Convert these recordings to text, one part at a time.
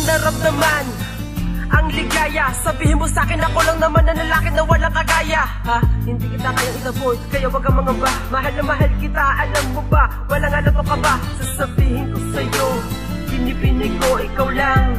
kong naramdaman ang ligaya. Sabihin mo sa'kin ako lang naman na lalaki na walang kagaya. Ha? Hindi kita kayang itaboy, kaya wag kang mangamba. Mahal na mahal kita, alam mo ba? Walang ano pa ka ba? Sasabihin ko sa'yo, binibinig ko, ikaw lang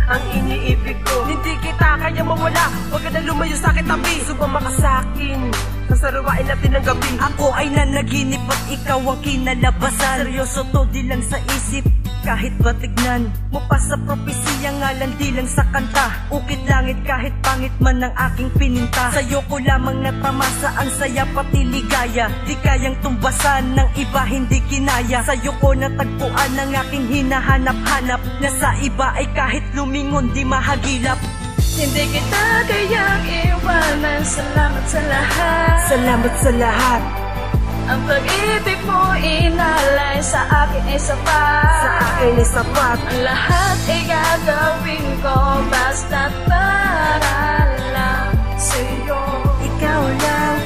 ang iniibig ko. Hindi kita kaya mawala, wag ka na lumayo sa'kin tabi. Sumama ka sa'kin, sasarawain natin ang gabi. Ako ay nanaginip at ikaw ang kinalabasan. Seryoso to, di lang sa isip, kahit ba tignan mo pa sa propesya, ngalan di lang sa kanta. Ukit langit kahit pangit man ang aking pininta. Sa'yo ko lamang natamasa ang saya pati ligaya. Di kayang tumbasan ng iba, hindi kinaya. Sa'yo ko natagpuan ang aking hinahanap-hanap, na sa iba ay kahit lumingon di mahagilap. Hindi kita kayang iwanan, salamat sa lahat. Salamat sa lahat. Ang pag-ibig mo inalay sa akin ay sapat. Sa akin ay sapat. Ang lahat ay gagawin ko basta't para lang sa'yo. Ikaw lang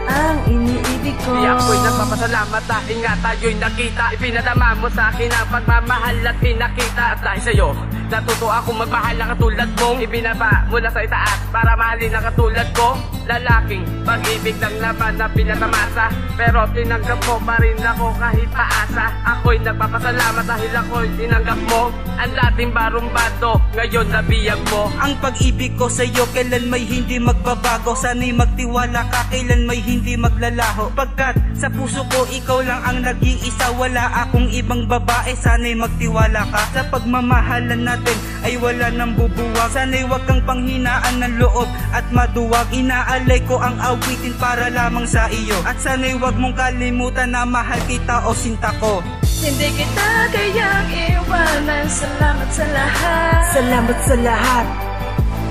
ang iniibig ko. Di ako'y nagpapasalamat dahil nga tayo'y nakita. Ipinadama mo sa akin ang pagmamahal at pinakita. At dahil sa'yo, natuto akong magmahal na katulad mong ibinaba mula sa itaas para mahalin na katulad ko. Lalaking pag-ibig lang naman na pinatamasa, pero tinanggap mo pa rin ako kahit paasa. Ako'y nagpapasalamat dahil ako'y tinanggap mo. Ang dating barumbado, ngayon nabiyag mo. Ang pag-ibig ko sa'yo kailan may hindi magbabago. Sana'y magtiwala ka, kailan may hindi maglalaho. Pagkat sa puso ko ikaw lang ang nag-iisa, wala akong ibang babae. Sana'y magtiwala ka, sa pagmamahalan natin ay wala nang bubuwag. Sana'y wag kang panghinaan ng loob at maduwag. Inaalay ko ang awitin para lamang sa iyo, at sana'y wag mong kalimutan na mahal kita o sinta ko. Hindi kita kayang iwanan, salamat sa lahat. Salamat sa lahat.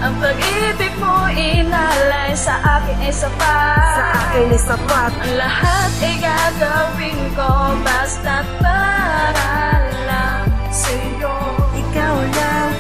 Ang pag-ibig mo inalay sa akin ay sapat. Sa akin ay sapat. Ang lahat ay gagawin ko basta't para lang sa'yo. Ikaw lang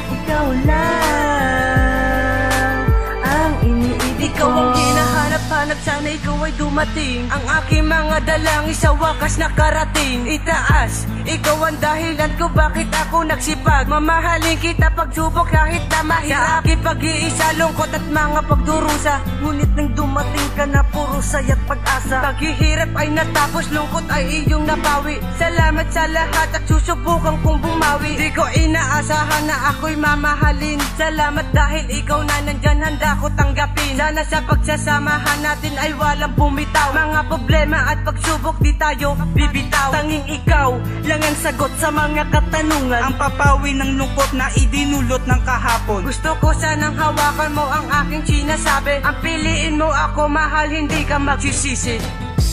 ang iniibig ko. Ikaw ang hinahanap-hanap, sana ikaw ay dumating. Ang aking mga dalangin sa wakas nakarating. Itaas, ikaw ang dahilan ko bakit ako nagsipag. Mamahalin kita pagsubok kahit na mahirap. Sa aking pag-iisa, lungkot at mga pagdurusa. Ngunit nang dumating ka na puro saya't pag-asa. Paghihirap ay natapos, lungkot ay iyong napawi. Salamat sa lahat at susubukan kong bumawi. Di ko inaasahan na ako'y mamahalin. Salamat dahil ikaw na nandyan, handa ko tanggapin. Sana sa pagsasamahan natin ay walang bumitaw. Mga problema at pagsubok di tayo bibitaw. Tanging ikaw lang ang sagot sa mga katanungan. Ang papawi ng lungkot na idinulot ng kahapon. Gusto ko sanang hawakan mo ang aking sinasabi. Ang piliin mo ako, mahal, hindi ka magsisisi.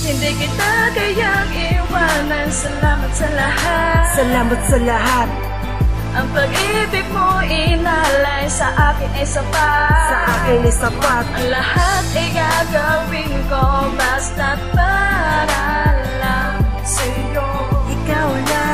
Hindi kita kayang iwanan, salamat sa lahat. Salamat sa lahat. Ang pag-ibig mo inalay sa akin ay sapat. Sa akin ay sapat. Ang lahat ay gagawin ko basta't para lang sa'yo. Ikaw lang